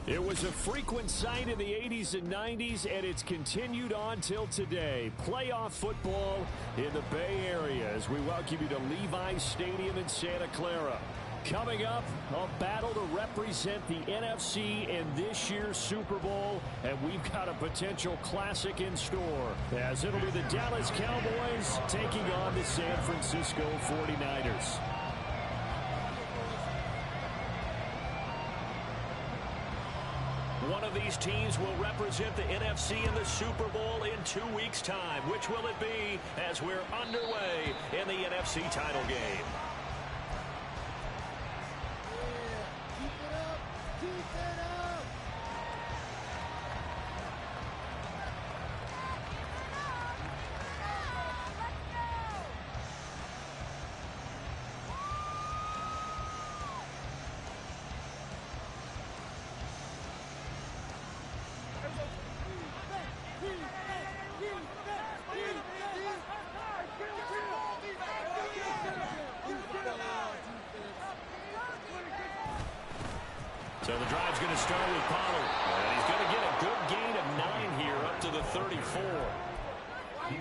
It was a frequent sight in the 80s and 90s, and it's continued on till today. Playoff football in the Bay Area as we welcome you to Levi's Stadium in Santa Clara. Coming up, a battle to represent the NFC in this year's Super Bowl, and we've got a potential classic in store, as it'll be the Dallas Cowboys taking on the San Francisco 49ers. One of these teams will represent the NFC in the Super Bowl in 2 weeks' time. Which will it be as we're underway in the NFC title game? So the drive's going to start with Pollard. And he's going to get a good gain of 9 here up to the 34.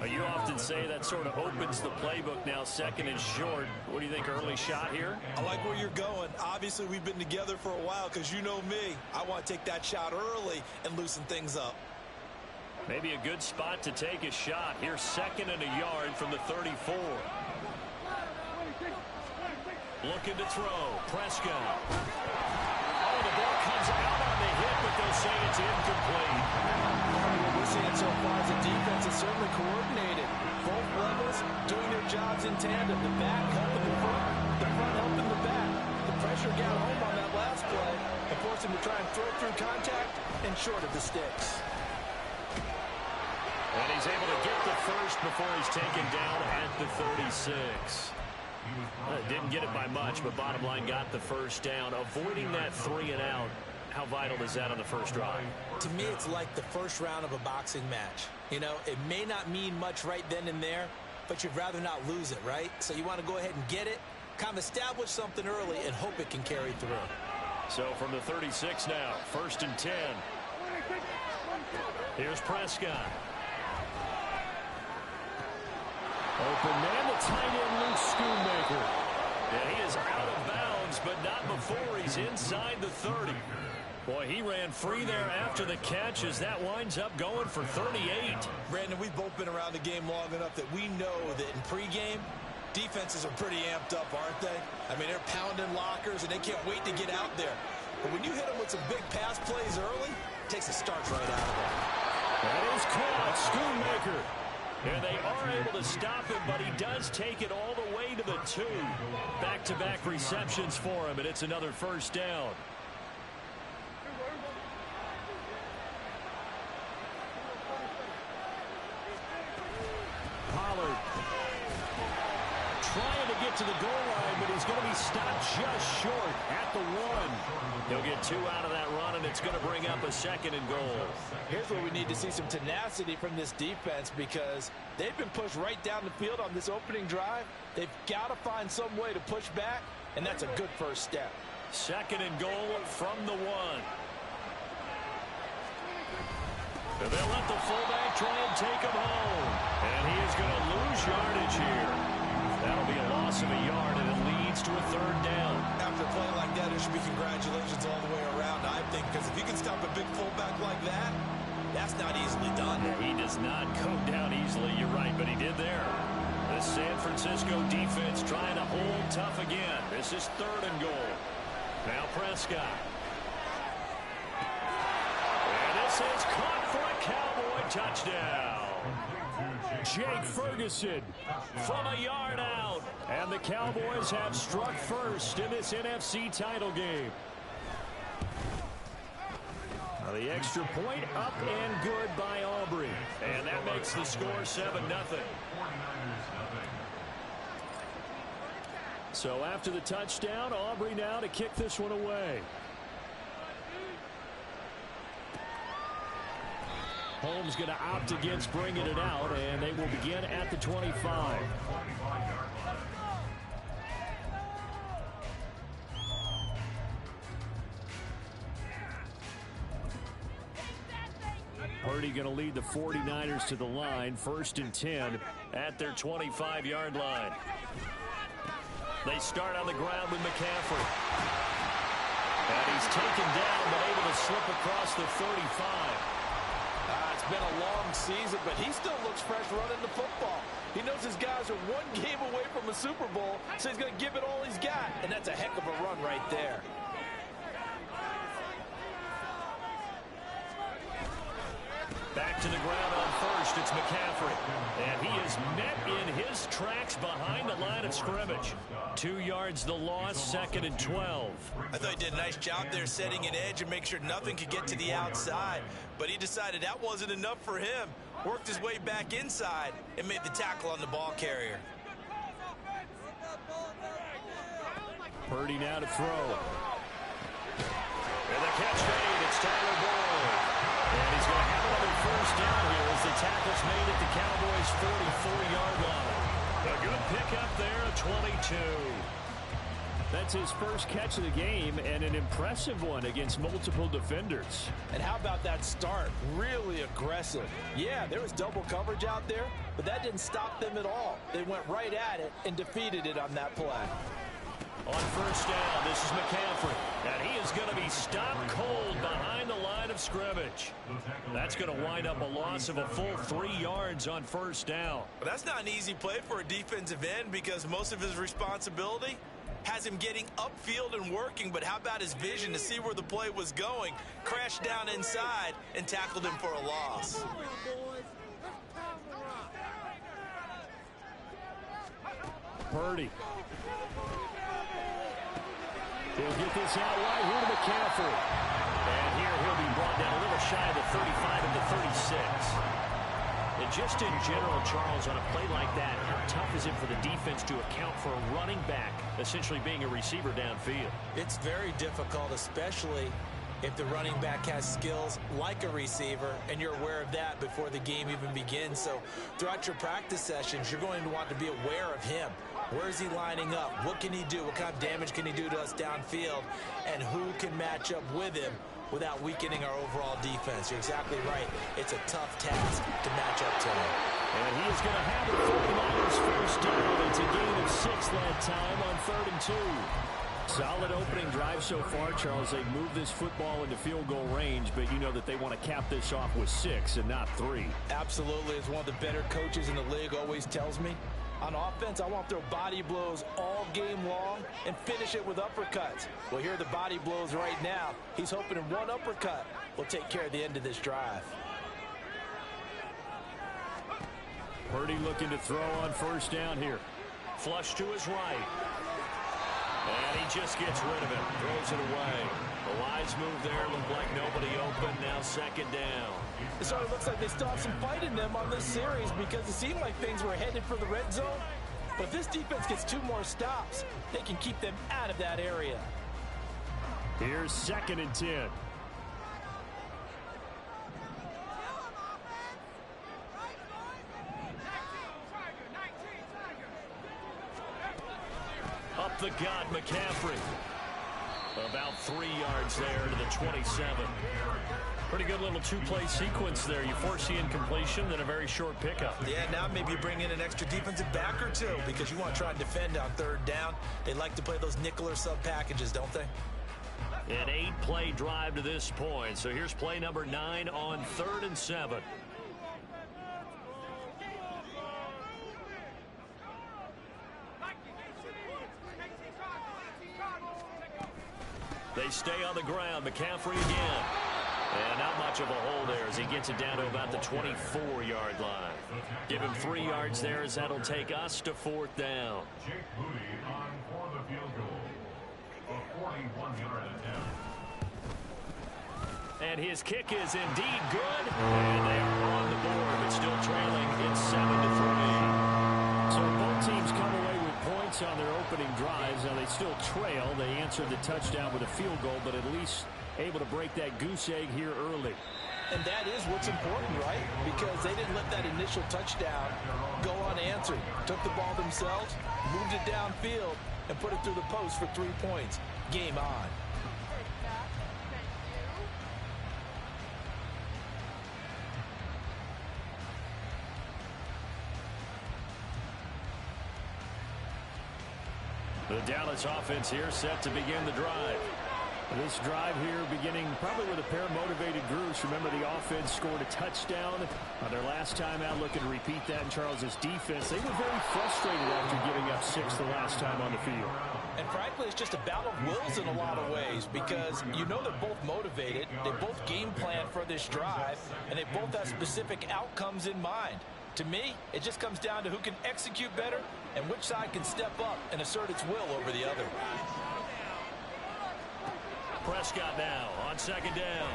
You often say that sort of opens the playbook now, second and short. What do you think, early shot here? I like where you're going. Obviously, we've been together for a while because you know me. I want to take that shot early and loosen things up. Maybe a good spot to take a shot. Here's second and a yard from the 34. Looking to throw. Prescott. Oh, the ball comes out on the hit, but they'll say it's incomplete. What we're seeing so far is the defense is certainly coordinated. Both levels doing their jobs in tandem. The back helping the front helping the back. The pressure got home on that last play and forced him to try and throw through contact and short of the sticks. And he's able to get the first before he's taken down at the 36. Didn't get it by much, but bottom line got the first down. Avoiding that 3 and out. How vital is that on the first drive? To me, it's like the first round of a boxing match. You know, it may not mean much right then and there, but you'd rather not lose it, right? So you want to go ahead and get it, kind of establish something early, and hope it can carry through. So from the 36 now, 1st and 10. Here's Prescott. Open man, the tight end, Luke Schoonmaker. And he is out of bounds, but not before he's inside the 30. Boy, he ran free there after the catch as that winds up going for 38. Brandon, we've both been around the game long enough that we know that in pregame, defenses are pretty amped up, aren't they? I mean, they're pounding lockers, and they can't wait to get out there. But when you hit them with some big pass plays early, it takes the starch right out of them. That is caught, Schoonmaker. And they are able to stop him, but he does take it all the way to the 2. Back-to-back receptions for him, and it's another first down. Pollard trying to get to the goal line, but he's going to be stopped just short at the 1. He'll get 2 out of that run, and it's going to bring up a 2nd and goal. Here's where we need to see some tenacity from this defense because they've been pushed right down the field on this opening drive. They've got to find some way to push back, and that's a good first step. 2nd and goal from the 1. And they'll let the fullback try and take him home. And he is going to lose yardage here. That'll be a loss of a yard, and it leads to a 3rd down. After a play like that, there should be congratulations all the way around, I think, because if you can stop a big fullback like that, that's not easily done. He does not go down easily, you're right, but he did there. The San Francisco defense trying to hold tough again. This is 3rd and goal. Now Prescott. And this is caught for a Cowboy touchdown. Jake Ferguson from a yard out. And the Cowboys have struck first in this NFC title game. Now the extra point up and good by Aubrey. And that makes the score 7-0. So after the touchdown, Aubrey now to kick this one away. Holmes going to opt against bringing it out, and they will begin at the 25. Purdy going to lead the 49ers to the line, 1st and 10 at their 25-yard line. They start on the ground with McCaffrey. And he's taken down, but able to slip across the 35. It's been a long season, but he still looks fresh running the football. He knows his guys are one game away from a Super Bowl, so he's going to give it all he's got. And that's a heck of a run right there. Back to the ground on first. It's McCaffrey. And he is met in his tracks behind the line of scrimmage. 2 yards the loss, 2nd and 12. I thought he did a nice job there setting an edge and make sure nothing could get to the outside. But he decided that wasn't enough for him. Worked his way back inside and made the tackle on the ball carrier. Purdy now to throw. And the catch made. It's Tyler Boyd. And he's going to have another first down here as the tackle's made at the Cowboys' 44-yard line. A good pickup there, a 22. That's his first catch of the game and an impressive one against multiple defenders. And how about that start? Really aggressive. Yeah, there was double coverage out there, but that didn't stop them at all. They went right at it and defeated it on that play. On first down, this is McCaffrey. And he is going to be stopped cold behind the line of scrimmage. That's going to wind up a loss of a full 3 yards on first down. But that's not an easy play for a defensive end because most of his responsibility has him getting upfield and working, but how about his vision to see where the play was going, crashed down inside, and tackled him for a loss. Purdy. He'll get this out wide here to McCaffrey. And here he'll be brought down a little shy of the 35 and the 36. And just in general, Charles, on a play like that, how tough is it for the defense to account for a running back essentially being a receiver downfield? It's very difficult, especially if the running back has skills like a receiver, and you're aware of that before the game even begins. So throughout your practice sessions, you're going to want to be aware of him. Where is he lining up? What can he do? What kind of damage can he do to us downfield? And who can match up with him without weakening our overall defense? You're exactly right. It's a tough task to match up to him. And he is going to have the 49ers first down. It's a gain of 6 that time on 3rd and 2. Solid opening drive so far, Charles. They've moved this football into field goal range, but you know that they want to cap this off with 6 and not 3. Absolutely. As one of the better coaches in the league always tells me, on offense, I want to throw body blows all game long and finish it with uppercuts. Well, here are the body blows right now. He's hoping in one uppercut will take care of the end of this drive. Purdy looking to throw on first down here. Flush to his right. And he just gets rid of it. Throws it away. A wise move there. Looked like nobody open. Now 2nd down. It sort of looks like they still have some fight in them on this series because it seemed like things were headed for the red zone. But if this defense gets 2 more stops, they can keep them out of that area. Here's 2nd and 10. Up the gut, McCaffrey. About 3 yards there to the 27. Pretty good little 2-play sequence there. You force the incompletion, then a very short pickup. Yeah, now maybe you bring in an extra defensive back or 2 because you want to try and defend on 3rd down. They like to play those nickel or sub packages, don't they? An 8-play drive to this point. So here's play number 9 on 3rd and 7. They stay on the ground. McCaffrey again. And not much of a hole there as he gets it down to about the 24-yard line. Give him 3 yards there as that'll take us to 4th down. And his kick is indeed good. And they are on the board, but still trailing. It's 7-3. So both teams come away with points on their opening drives. Now they still trail. They answered the touchdown with a field goal, but at least able to break that goose egg here early. And that is what's important, right? Because they didn't let that initial touchdown go unanswered. Took the ball themselves, moved it downfield, and put it through the post for 3 points. Game on. The Dallas offense here set to begin the drive. This drive here beginning probably with a pair of motivated groups. Remember, the offense scored a touchdown on their last time out, looking to repeat that in Charles's defense. They were very frustrated after giving up 6 the last time on the field. And frankly, it's just a battle of wills in a lot of ways, because you know they're both motivated, they both game plan for this drive, and they both have specific outcomes in mind. To me, it just comes down to who can execute better and which side can step up and assert its will over the other. Prescott now on second down.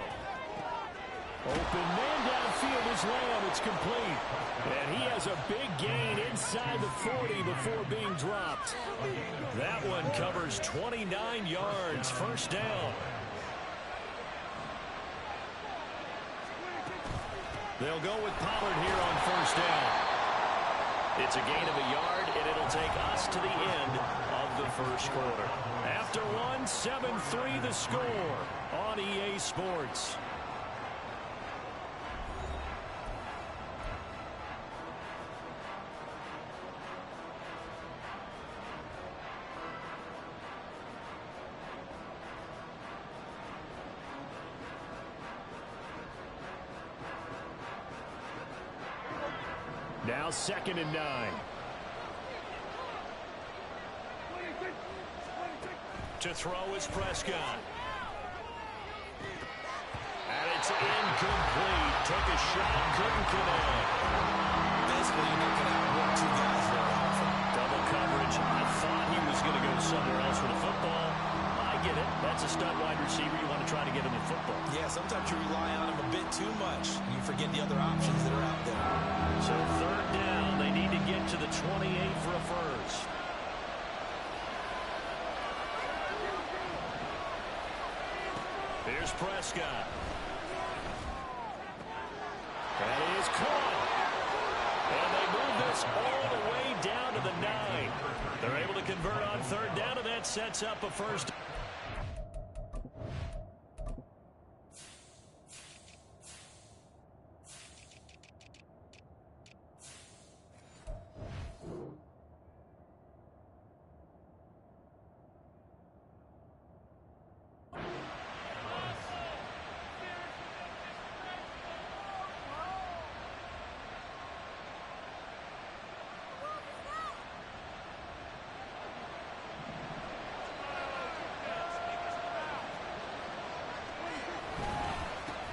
Open man downfield is Lamb. It's complete. And he has a big gain inside the 40 before being dropped. That one covers 29 yards. First down. They'll go with Pollard here on first down. It's a gain of a yard, and it'll take us to the end of the first quarter. After one, 7-3 the score on EA Sports. Now 2nd and 9. To throw is Prescott. And it's incomplete. Took a shot, couldn't connect. Basically, you're not going to outwork two guys very often. Double coverage. I thought he was going to go somewhere else with the football. I get it. That's a stud wide receiver. You want to try to get him the football. Yeah, sometimes you rely on him a bit too much. You forget the other options that are out there. So 3rd down. They need to get to the 28 for a first. Here's Prescott. That is caught. And they move this all the way down to the 9. They're able to convert on 3rd down, and that sets up a first.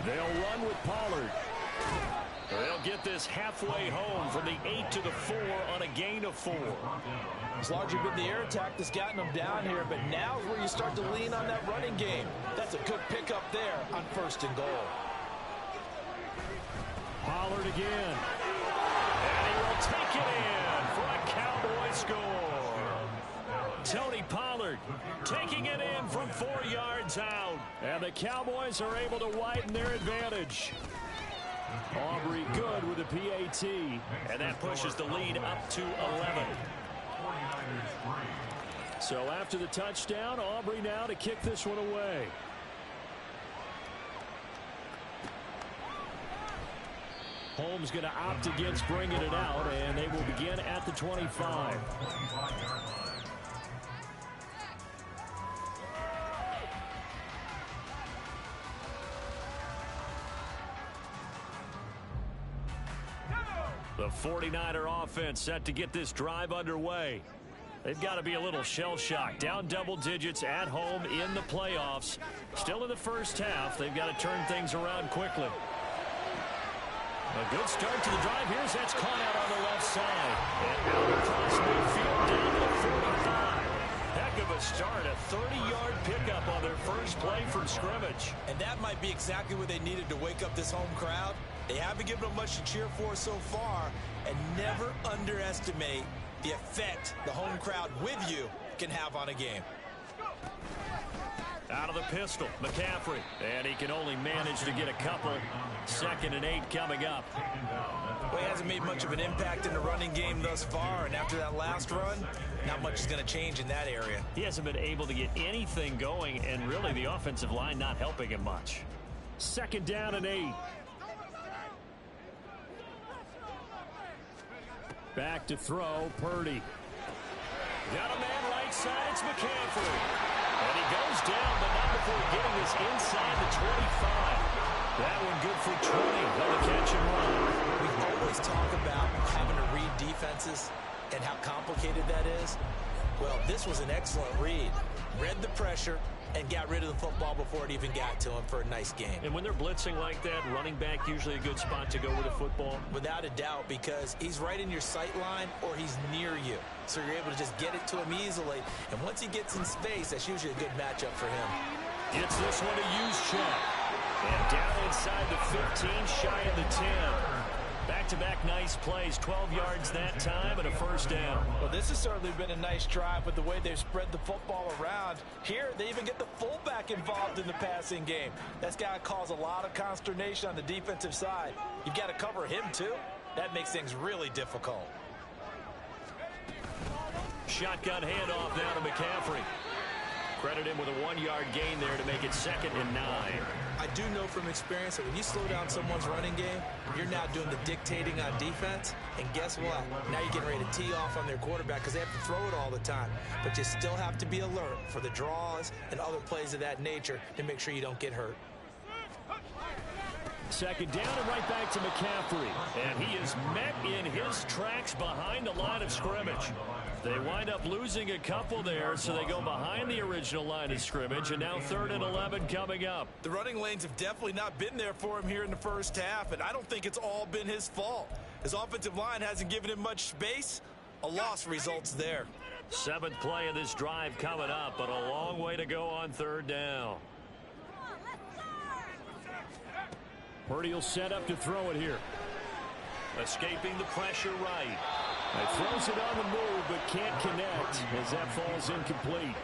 They'll run with Pollard. They'll get this halfway home from the 8 to the 4 on a gain of 4. It's largely been the air attack that's gotten them down here, but now's where you start to lean on that running game. That's a good pickup there on 1st and goal. Pollard again. And he will take it in for a Cowboy score. Tony Pollard taking it in from 4 yards out. And the Cowboys are able to widen their advantage. Aubrey good with a PAT. And that pushes the lead up to 11. So after the touchdown, Aubrey now to kick this one away. Holmes going to opt against bringing it out, and they will begin at the 25. The 49er offense set to get this drive underway. They've got to be a little shell-shocked. Down double digits at home in the playoffs. Still in the first half. They've got to turn things around quickly. A good start to the drive. Here's that's caught out on the left side. And out across midfield down to the 45. Heck of a start. A 30-yard pickup on their first play from scrimmage. And that might be exactly what they needed to wake up this home crowd. They haven't given them much to cheer for so far. And never underestimate the effect the home crowd with you can have on a game. Out of the pistol, McCaffrey. And he can only manage to get a couple. 2nd and 8 coming up. Well, he hasn't made much of an impact in the running game thus far. And after that last run, not much is going to change in that area. He hasn't been able to get anything going. And really the offensive line not helping him much. 2nd down and 8. Back to throw, Purdy. Got a man right side. It's McCaffrey. And he goes down, but not before getting this inside the 25. That one good for 20 on the catch and run. We always talk about having to read defenses and how complicated that is. Well, this was an excellent read. Read the pressure and got rid of the football before it even got to him for a nice game. And when they're blitzing like that, running back usually a good spot to go with the football? Without a doubt, because he's right in your sight line or he's near you. So you're able to just get it to him easily. And once he gets in space, that's usually a good matchup for him. Gets this one to use Chip. And down inside the 15, shy of the 10. Back-to-back nice plays, 12 yards that time and a first down. Well, this has certainly been a nice drive with the way they've spread the football around. Here, they even get the fullback involved in the passing game. That's got to cause a lot of consternation on the defensive side. You've got to cover him, too. That makes things really difficult. Shotgun handoff now to McCaffrey. Credit him with a 1-yard gain there to make it 2nd and 9. I do know from experience that when you slow down someone's running game, you're now doing the dictating on defense. And guess what? Now you're getting ready to tee off on their quarterback because they have to throw it all the time. But you still have to be alert for the draws and other plays of that nature to make sure you don't get hurt. 2nd down and right back to McCaffrey. And he is met in his tracks behind the line of scrimmage. They wind up losing a couple there, so they go behind the original line of scrimmage, and now 3rd and 11 coming up. The running lanes have definitely not been there for him here in the first half, and I don't think it's all been his fault. His offensive line hasn't given him much space. A loss results there. 7th play of this drive coming up, but a long way to go on 3rd down. Purdy will set up to throw it here. Escaping the pressure right. He throws it on the move, but can't connect as that falls incomplete.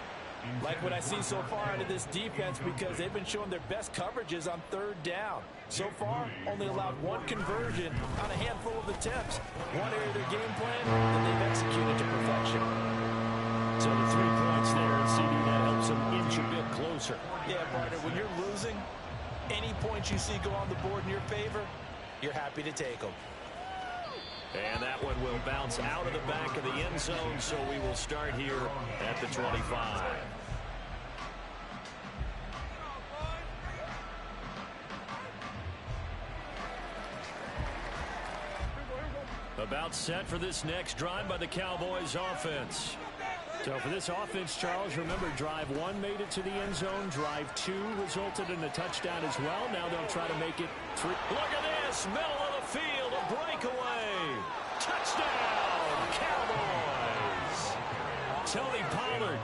Like what I see so far out of this defense because they've been showing their best coverages on 3rd down. So far, only allowed 1 conversion on a handful of attempts. One area of their game plan that they've executed to perfection. So the 3 points there, and CD, that helps them inch a bit closer. Yeah, partner, when you're losing, any points you see go on the board in your favor, you're happy to take them. And that one will bounce out of the back of the end zone, so we will start here at the 25. About set for this next drive by the Cowboys offense. So for this offense, Charles, remember, drive 1 made it to the end zone. Drive 2 resulted in a touchdown as well. Now they'll try to make it 3. Look at this, middle of the field, a breakaway. Touchdown, Cowboys. Tony Pollard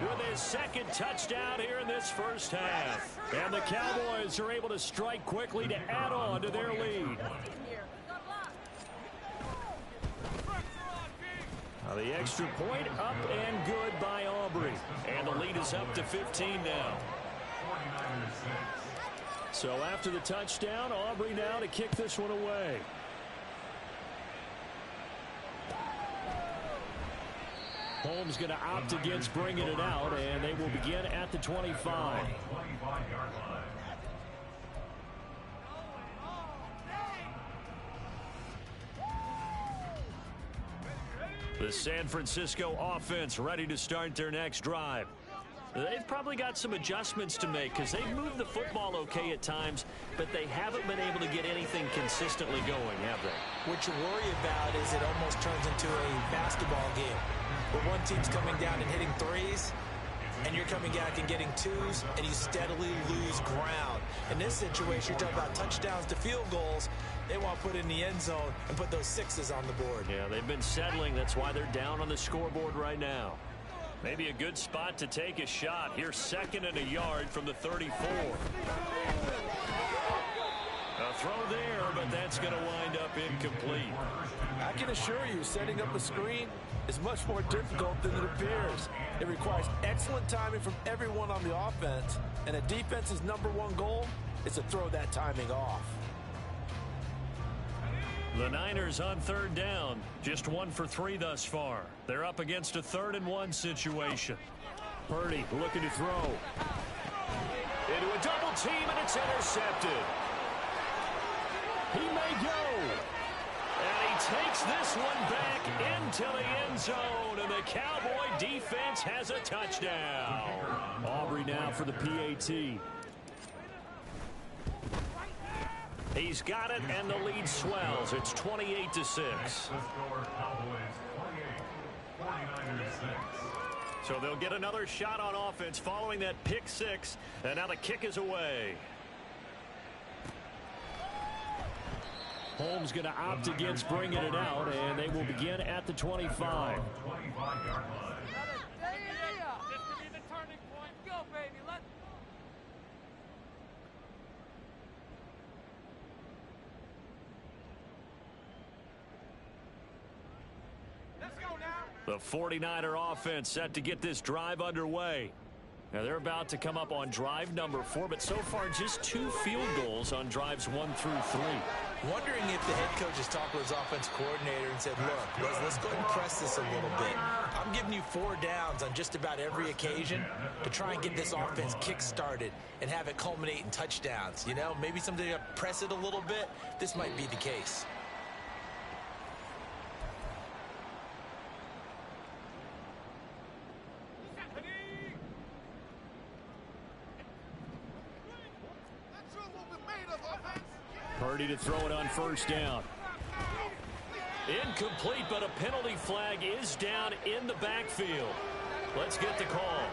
with his 2nd touchdown here in this first half. And the Cowboys are able to strike quickly to add on to their lead. Now the extra point up and good by Aubrey. And the lead is up to 15 now. So after the touchdown, Aubrey now to kick this one away. Holmes going to opt against bringing it out, and they will begin at the 25. The San Francisco offense ready to start their next drive. They've probably got some adjustments to make because they've moved the football okay at times, but they haven't been able to get anything consistently going, have they? What you worry about is it almost turns into a basketball game where one team's coming down and hitting 3s, and you're coming back and getting 2s, and you steadily lose ground. In this situation, you're talking about touchdowns to field goals. They want to put in the end zone and put those 6s on the board. Yeah, they've been settling. That's why they're down on the scoreboard right now. Maybe a good spot to take a shot. Here's 2nd and a yard from the 34. A throw there, but that's going to wind up incomplete. I can assure you, setting up a screen is much more difficult than it appears. It requires excellent timing from everyone on the offense, and a defense's #1 goal is to throw that timing off. The Niners on 3rd down, just 1 for 3 thus far. They're up against a 3rd and 1 situation. Purdy looking to throw. Into a double team, and it's intercepted. He may go. And he takes this one back into the end zone, and the Cowboy defense has a touchdown. Aubrey now for the PAT. He's got it, and the lead swells. It's 28-6. So they'll get another shot on offense following that pick six, and now the kick is away. Holmes going to opt against bringing it out, and they will begin at the 25. The 49er offense set to get this drive underway. Now they're about to come up on drive number 4, but so far just 2 field goals on drives 1 through 3. Wondering if the head coach has talked with his offense coordinator and said, look, let's go ahead and press this a little bit. I'm giving you 4 downs on just about every occasion to try and get this offense kick-started and have it culminate in touchdowns. You know, maybe something to press it a little bit. This might be the case. Purdy to throw it on first down. Incomplete, but a penalty flag is down in the backfield. Let's get the call.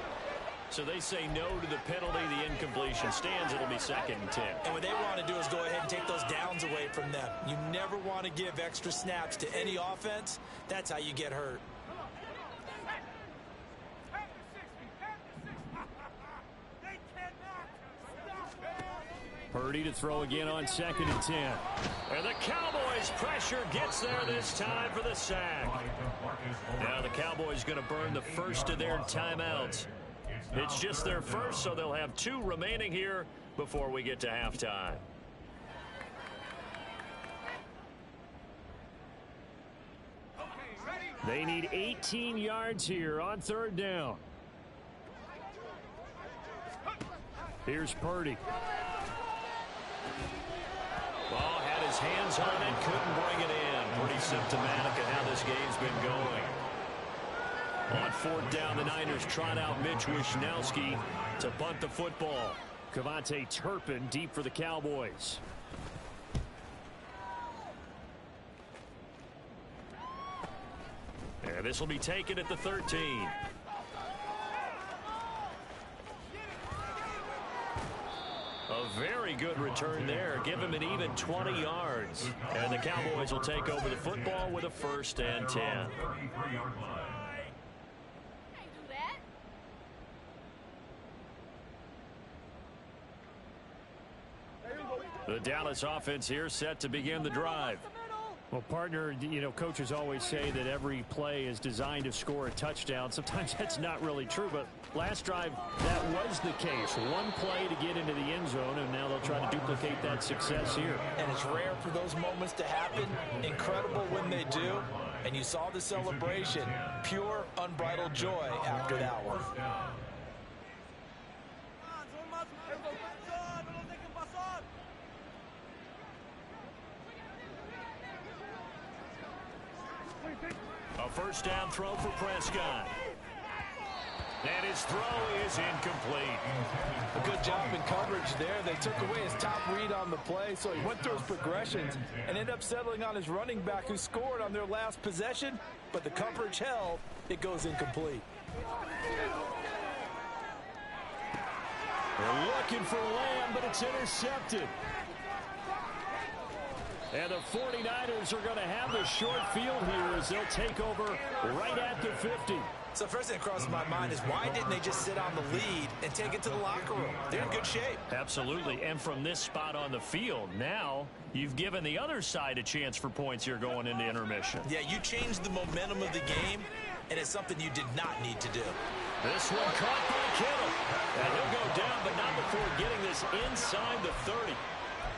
So they say no to the penalty. The incompletion stands. It'll be 2nd and 10. And what they want to do is go ahead and take those downs away from them. You never want to give extra snaps to any offense. That's how you get hurt. Purdy to throw again on 2nd and 10. And the Cowboys pressure gets there this time for the sack. Now the Cowboys going to burn the first of their timeouts. It's just their first, so they'll have 2 remaining here before we get to halftime. They need 18 yards here on 3rd down. Here's Purdy. Ball had his hands on it, couldn't bring it in. Pretty symptomatic of how this game's been going. On 4th down, the Niners trot out Mitch Wishnowsky to bunt the football. Cavante Turpin deep for the Cowboys. And this will be taken at the 13. A very good return there. Give him an even 20 yards. And the Cowboys will take over the football with a 1st and 10. The Dallas offense here set to begin the drive. Well, partner, you know, coaches always say that every play is designed to score a touchdown. Sometimes that's not really true, but last drive, that was the case. One play to get into the end zone, and now they'll try to duplicate that success here. And it's rare for those moments to happen. Incredible when they do. And you saw the celebration. Pure, unbridled joy after that one. A 1st down throw for Prescott. And his throw is incomplete. A good job in coverage there. They took away his top read on the play, so he went through his progressions and ended up settling on his running back who scored on their last possession, but the coverage held. It goes incomplete. They're looking for Lamb, but it's intercepted. And the 49ers are going to have the short field here as they'll take over right at the 50. So first thing that crosses my mind is why didn't they just sit on the lead and take it to the locker room? They're in good shape. Absolutely. And from this spot on the field, now you've given the other side a chance for points here going into intermission. Yeah, you changed the momentum of the game, and it's something you did not need to do. This one caught by Kittle. And he'll go down, but not before getting this inside the 30.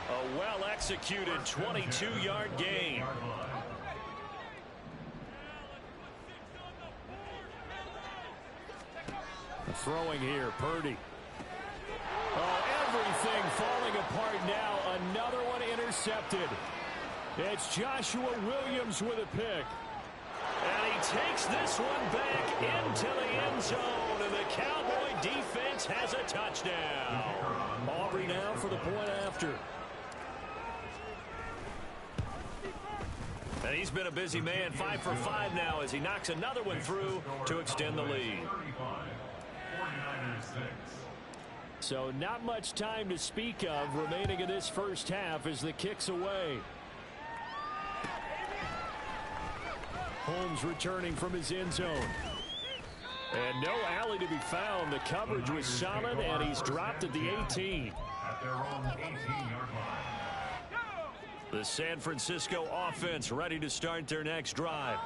A well-executed 22-yard gain. Throwing here, Purdy. Oh, everything falling apart now. Another one intercepted. It's Joshua Williams with a pick. And he takes this one back into the end zone, and the Cowboy defense has a touchdown. Aubrey now for the point after. And he's been a busy man, 5 for 5 now as he knocks another one through to extend the lead. So not much time to speak of remaining in this first half as the kick's away. Holmes returning from his end zone. And no alley to be found. The coverage was solid, and he's dropped at the 18. At their own 18-yard line. The San Francisco offense ready to start their next drive.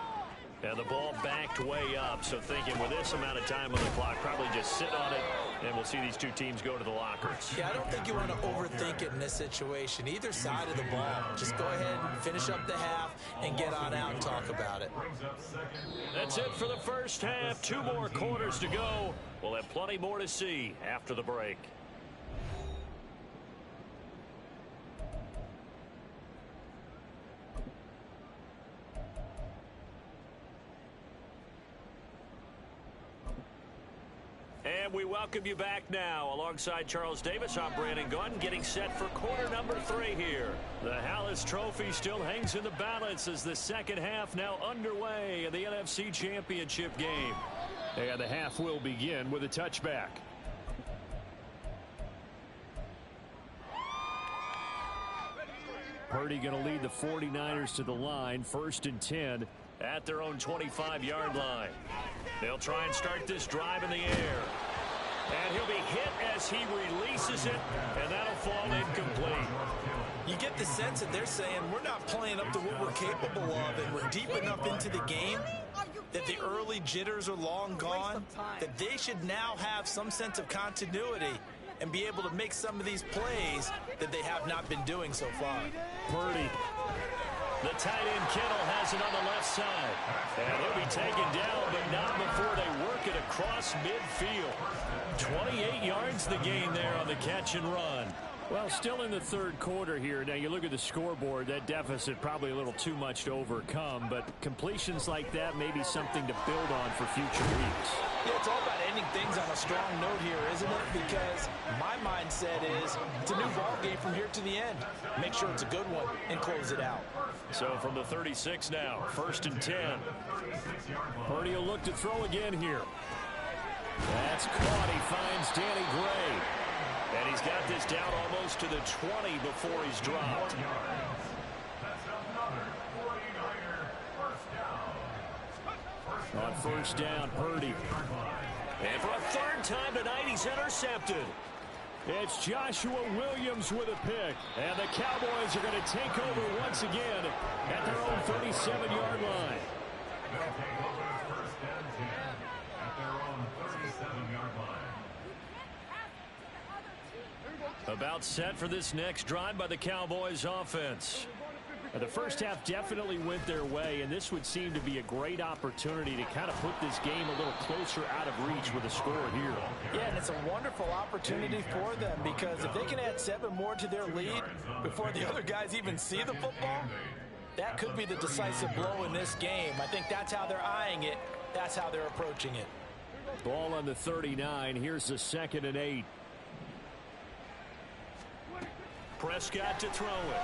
And the ball backed way up, so thinking with this amount of time on the clock, probably just sit on it, and we'll see these two teams go to the lockers. Yeah, I don't think you want to overthink it in this situation. Either side of the ball. Just go ahead and finish up the half and get on out and talk about it. That's it for the first half. 2 more quarters to go. We'll have plenty more to see after the break. And we welcome you back now. Alongside Charles Davis, I'm Brandon Gunn, getting set for quarter number 3 here. The Hallis Trophy still hangs in the balance as the second half now underway in the NFC Championship game. And the half will begin with a touchback. Purdy going to lead the 49ers to the line, 1st and 10 at their own 25-yard line. They'll try and start this drive in the air. And he'll be hit as he releases it, and that'll fall incomplete. You get the sense that they're saying we're not playing up to what we're capable of, and we're deep enough into the game that the early jitters are long gone, that they should now have some sense of continuity and be able to make some of these plays that they have not been doing so far. Purdy. The tight end Kittle has it on the left side. And he'll be taken down, but not before they work it across midfield. 28 yards the gain there on the catch and run. Well, still in the third quarter here. Now, you look at the scoreboard, that deficit probably a little too much to overcome, but completions like that may be something to build on for future weeks. Yeah, it's all about ending things on a strong note here, isn't it? Because my mindset is it's a new ball game from here to the end. Make sure it's a good one and close it out. So from the 36 now, 1st and 10. Purdy will look to throw again here. That's caught. He finds Danny Gray. And he's got this down almost to the 20 before he's dropped. On 1st down, Purdy. And for a 3rd time tonight, he's intercepted. It's Joshua Williams with a pick. And the Cowboys are going to take over once again at their own 37-yard line. About set for this next drive by the Cowboys offense. The first half definitely went their way, and this would seem to be a great opportunity to kind of put this game a little closer out of reach with a score here. Yeah, and it's a wonderful opportunity for them because if they can add 7 more to their lead before the other guys even see the football, that could be the decisive blow in this game. I think that's how they're eyeing it. That's how they're approaching it. Ball on the 39. Here's the 2nd and 8. Prescott to throw it.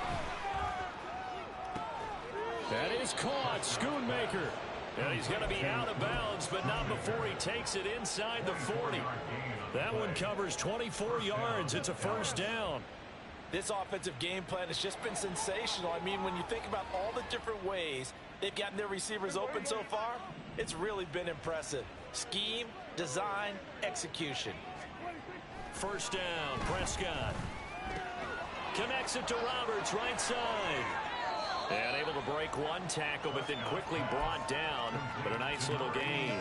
That is caught. Schoonmaker. And he's going to be out of bounds, but not before he takes it inside the 40. That one covers 24 yards. It's a 1st down. This offensive game plan has just been sensational. I mean, when you think about all the different ways they've gotten their receivers open so far, it's really been impressive. Scheme, design, execution. 1st down, Prescott. Connects it to Roberts, right side. And able to break one tackle, but then quickly brought down. But a nice little gain.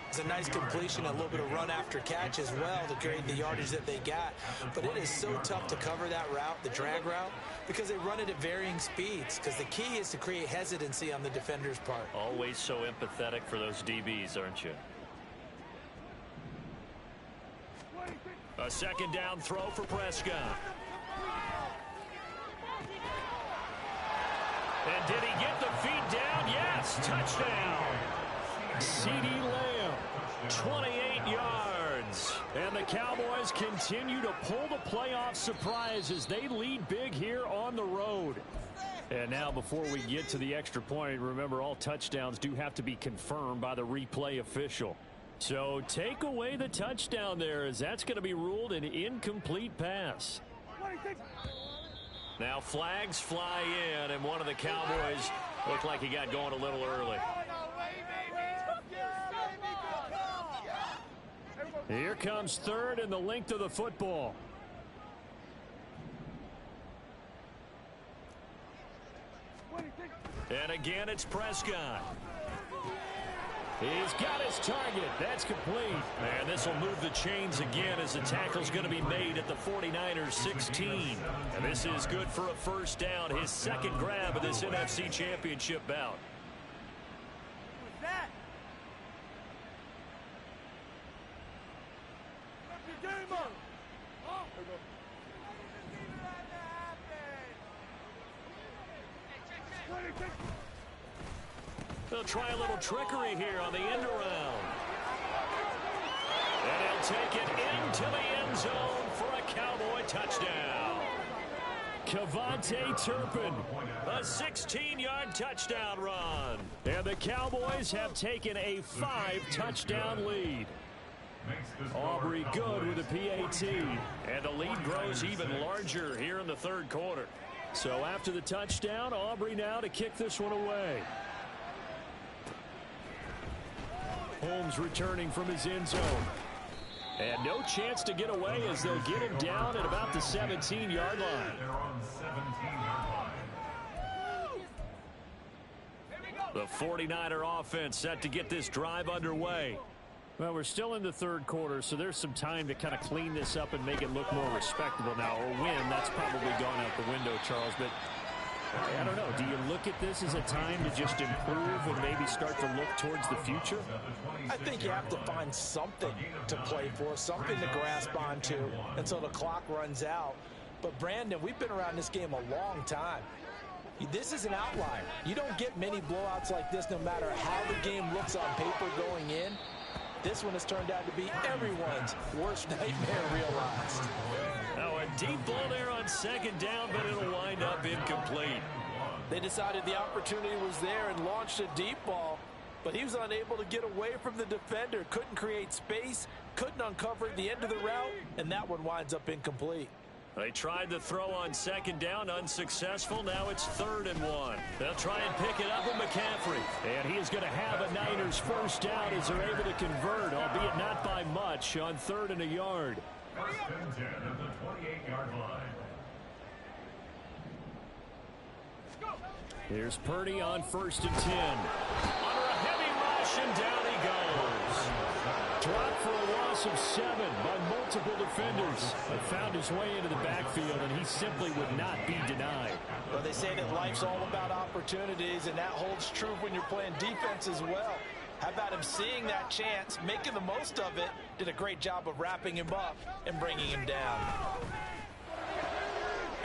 It's a nice completion, a little bit of run after catch as well to create the yardage that they got. But it is so tough to cover that route, the drag route, because they run it at varying speeds. Because the key is to create hesitancy on the defender's part. Always so empathetic for those DBs, aren't you? A 2nd down throw for Prescott. And did he get the feet down? Yes, touchdown. C.D. Lamb, 28 yards. And the Cowboys continue to pull the playoff surprise as they lead big here on the road. And now before we get to the extra point, remember all touchdowns do have to be confirmed by the replay official. So take away the touchdown there, as that's going to be ruled an incomplete pass. Now flags fly in, and one of the Cowboys looked like he got going a little early. Here comes third and the length of the football. And again, it's Prescott. He's got his target. That's complete. And this will move the chains again as the tackle's going to be made at the 49ers 16. And this is good for a first down. His second grab of this NFC Championship bout. They'll try a little trickery here on the end around. And he'll take it into the end zone for a Cowboy touchdown. Kevontae Turpin, a 16-yard touchdown run. And the Cowboys have taken a 5-touchdown lead. Aubrey good with a PAT. And the lead grows even larger here in the third quarter. So after the touchdown, Aubrey now to kick this one away. Holmes returning from his end zone. And no chance to get away as they'll get him down at about the 17-yard line. The 49er offense set to get this drive underway. Well, we're still in the third quarter, so there's some time to kind of clean this up and make it look more respectable now. Or win, that's probably gone out the window, Charles. But I don't know. Do you look at this as a time to just improve and maybe start to look towards the future? I think you have to find something to play for, something to grasp onto until the clock runs out. But, Brandon, we've been around this game a long time. This is an outlier. You don't get many blowouts like this no matter how the game looks on paper going in. This one has turned out to be everyone's worst nightmare realized. Now a deep ball there on second down, but it'll wind up incomplete. They decided the opportunity was there and launched a deep ball, but he was unable to get away from the defender, couldn't create space, couldn't uncover the end of the route, and that one winds up incomplete. They tried the throw on second down, unsuccessful. Now it's 3rd and 1. They'll try and pick it up with McCaffrey. And he is going to have a Niners first down as they're able to convert, albeit not by much, on 3rd and a yard. First and 10 at the 28-yard line. Here's Purdy on 1st and 10. Under a heavy rush, and down he goes. Dropped for a loss of 7 by multiple defenders. But found his way into the backfield, and he simply would not be denied. Well, they say that life's all about opportunities, and that holds true when you're playing defense as well. How about him seeing that chance, making the most of it, did a great job of wrapping him up and bringing him down.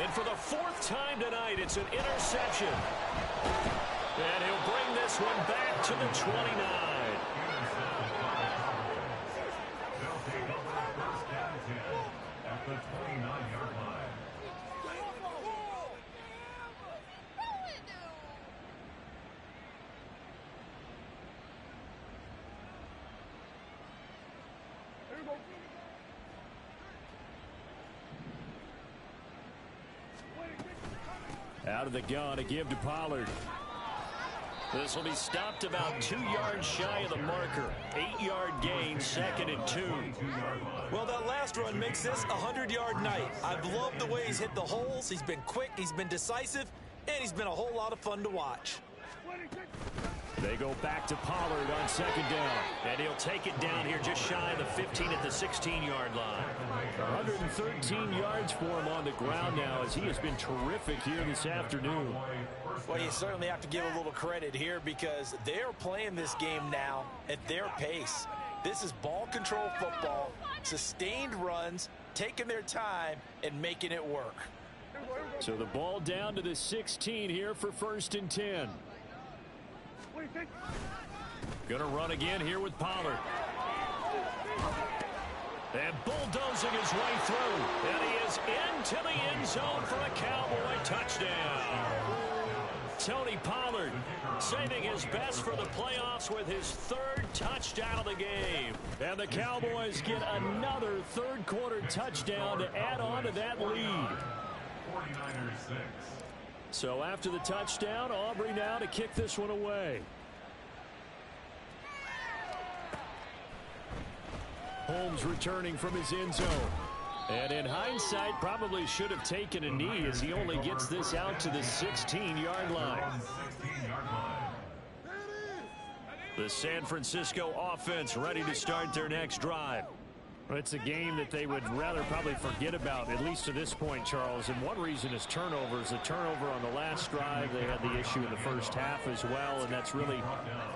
And for the 4th time tonight, it's an interception. And he'll bring this one back to the 29. They'll take over first down 10 at the 29-yard line. Out of the gun to give to Pollard. This will be stopped about 2 yards shy of the marker. 8-yard gain, 2nd and 2. Well, that last run makes this a 100-yard night. I've loved the way he's hit the holes. He's been quick, he's been decisive, and he's been a whole lot of fun to watch. They go back to Pollard on 2nd down. And he'll take it down here just shy of the 15 at the 16-yard line. 113 yards for him on the ground now as he has been terrific here this afternoon. Well, you certainly have to give a little credit here because they're playing this game now at their pace. This is ball control football, sustained runs, taking their time and making it work. So the ball down to the 16 here for 1st and 10. Going to run again here with Pollard. And bulldozing his way through. And he is into the end zone for a Cowboy touchdown. Tony Pollard saving his best for the playoffs with his 3rd touchdown of the game. And the Cowboys get another 3rd quarter touchdown to add on to that lead. 49ers 6. So after the touchdown, Aubrey now to kick this one away. Holmes returning from his end zone. And in hindsight, probably should have taken a knee as he only gets this out to the 16-yard line. The San Francisco offense ready to start their next drive. It's a game that they would rather probably forget about, at least to this point, Charles. And one reason is turnovers. The turnover on the last drive, they had the issue in the first half as well. And that's really,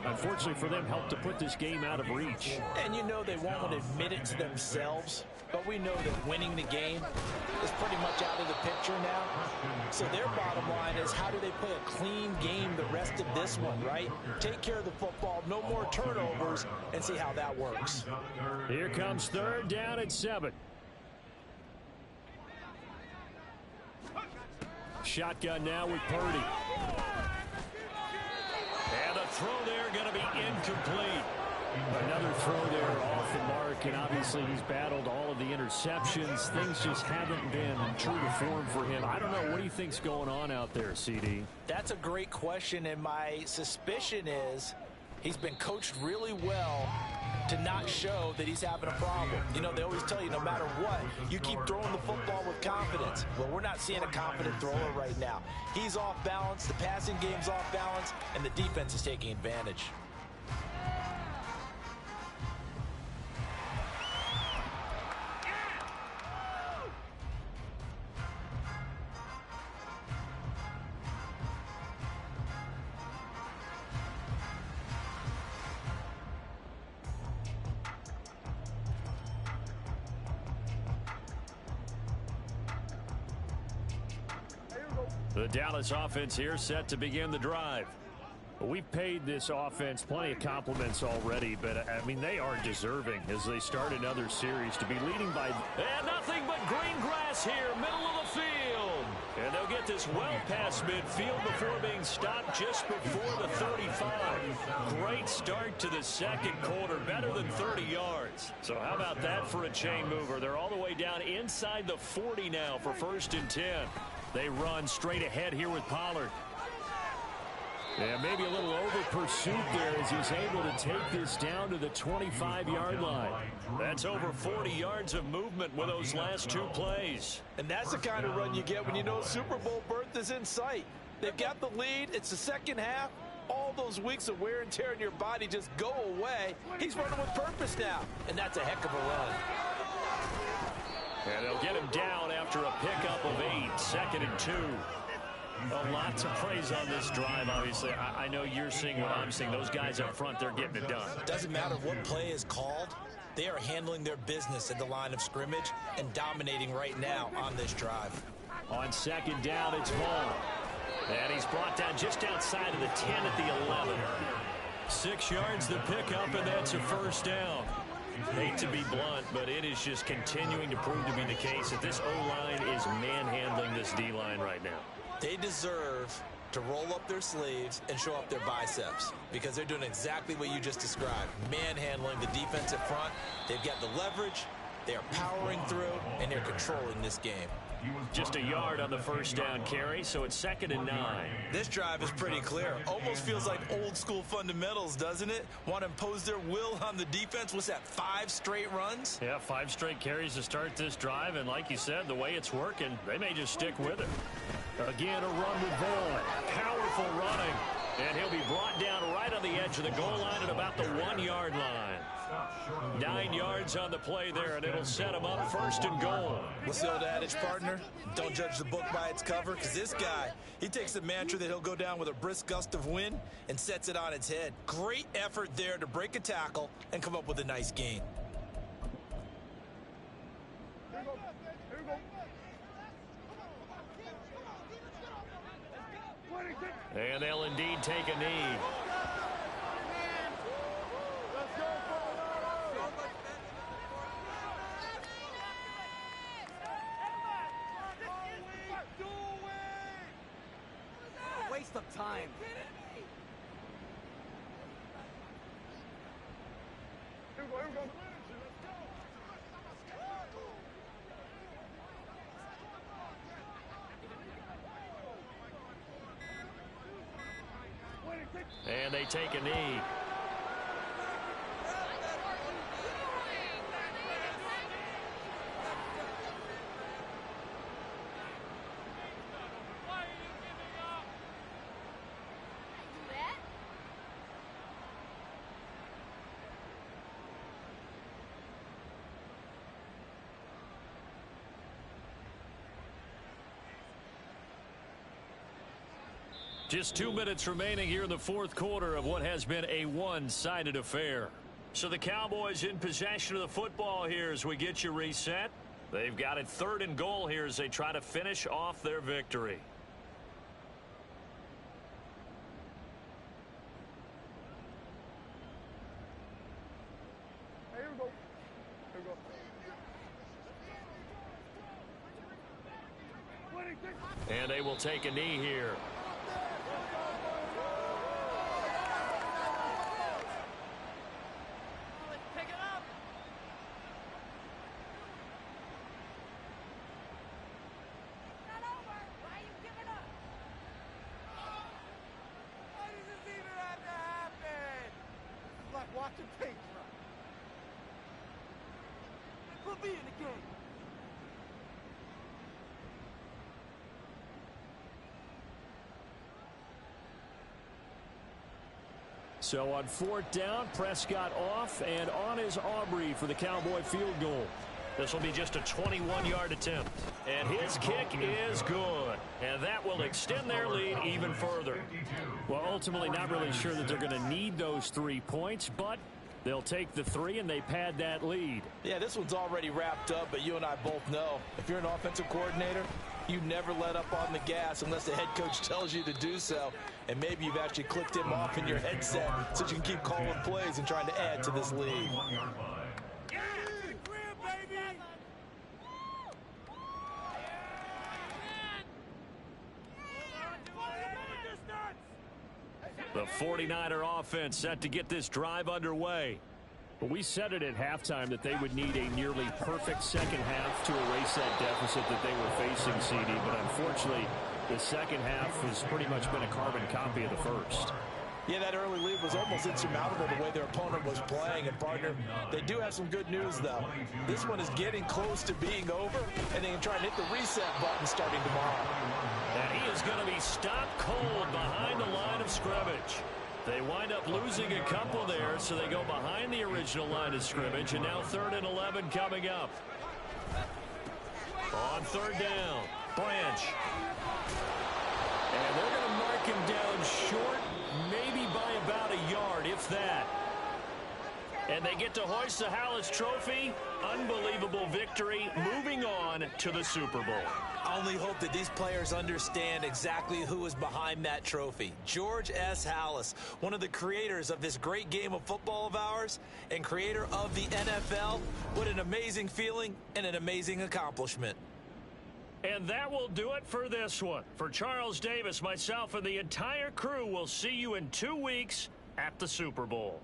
unfortunately for them, helped to put this game out of reach. And you know they won't admit it to themselves, but we know that winning the game is pretty much out of the picture now. So their bottom line is, how do they play a clean game the rest of this one, right? Take care of the football, no more turnovers, and see how that works. Here comes 3rd down at 7. Shotgun now with Purdy. And a throw there going to be incomplete. Another throw there off the mark, and obviously he's battled all of the interceptions. Things just haven't been true to form for him. I don't know. What do you think's going on out there, CD? That's a great question, and my suspicion is he's been coached really well to not show that he's having a problem. You know, they always tell you no matter what, you keep throwing the football with confidence. Well, we're not seeing a confident thrower right now. He's off balance, the passing game's off balance, and the defense is taking advantage. The Dallas offense here set to begin the drive. We've paid this offense plenty of compliments already, but I mean, they are deserving as they start another series to be leading by. And nothing but green grass here, middle of the field. And they'll get this well past midfield before being stopped just before the 35. Great start to the 2nd quarter, better than 30 yards. So how about that for a chain mover? They're all the way down inside the 40 now for 1st and 10. They run straight ahead here with Pollard. Yeah, maybe a little over pursuit there as he's able to take this down to the 25-yard line. That's over 40 yards of movement with those last 2 plays. And that's the kind of run you get when you know Super Bowl berth is in sight. They've got the lead. It's the 2nd half. All those weeks of wear and tear in your body just go away. He's running with purpose now, and that's a heck of a run. And they'll get him down after a pickup of 8, 2nd and 2. A lot to praise on this drive, obviously. I know you're seeing what I'm seeing. Those guys up front, they're getting it done. Doesn't matter what play is called. They are handling their business at the line of scrimmage and dominating right now on this drive. On 2nd down, it's Hall. And he's brought down just outside of the 10 at the 11. 6 yards the pickup, and that's a 1st down. Hate to be blunt, but it is just continuing to prove to be the case that this O-line is manhandling this D-line right now. They deserve to roll up their sleeves and show up their biceps because they're doing exactly what you just described, manhandling the defensive front. They've got the leverage, they're powering through, and they're controlling this game. Just a yard on the 1st down carry, so it's 2nd and 9. This drive is pretty clear. Almost feels like old school fundamentals, doesn't it? Want to impose their will on the defense. What's that, 5 straight runs? Yeah, 5 straight carries to start this drive, and like you said, the way it's working, they may just stick with it. Again, a run with Vaughn. Powerful running, and he'll be brought down right on the edge of the goal line at about the 1-yard line. 9 yards on the play there, and it'll set him up 1st and goal. What's the old adage, partner? Don't judge the book by its cover, because this guy, he takes the mantra that he'll go down with a brisk gust of wind and sets it on its head. Great effort there to break a tackle and come up with a nice gain. And they'll indeed take a knee. Waste of time. And they take a knee. Just 2 minutes remaining here in the fourth quarter of what has been a one-sided affair. So the Cowboys in possession of the football here as we get you reset. They've got it 3rd and goal here as they try to finish off their victory. Here we go. And they will take a knee here. Watching tape, put me in the game. So on 4th down, Prescott off, and on is Aubrey for the Cowboy field goal. This will be just a 21-yard attempt. And his kick is good. And that will extend their lead even further. Well, ultimately not really sure that they're going to need those 3 points, but they'll take the 3 and they pad that lead. Yeah, this one's already wrapped up, but you and I both know if you're an offensive coordinator, you never let up on the gas unless the head coach tells you to do so. And maybe you've actually clicked him off in your headset so you can keep calling plays and trying to add to this lead. The 49er offense set to get this drive underway. But we said it at halftime that they would need a nearly perfect second half to erase that deficit that they were facing, CD. But unfortunately, the second half has pretty much been a carbon copy of the first. Yeah, that early lead was almost insurmountable the way their opponent was playing. And, partner, they do have some good news, though. This one is getting close to being over, and they can try and hit the reset button starting tomorrow. And he is going to be stopped cold behind the line of scrimmage. They wind up losing a couple there, so they go behind the original line of scrimmage, and now 3rd and 11 coming up. On 3rd down, Branch. And they're going to mark him down short, maybe by about a yard, if that. And they get to hoist the Hallis Trophy. Unbelievable victory, moving on to the Super Bowl. I only hope that these players understand exactly who is behind that trophy. George S. Hallis, one of the creators of this great game of football of ours and creator of the NFL. What an amazing feeling and an amazing accomplishment. And that will do it for this one. For Charles Davis, myself, and the entire crew, we'll see you in 2 weeks at the Super Bowl.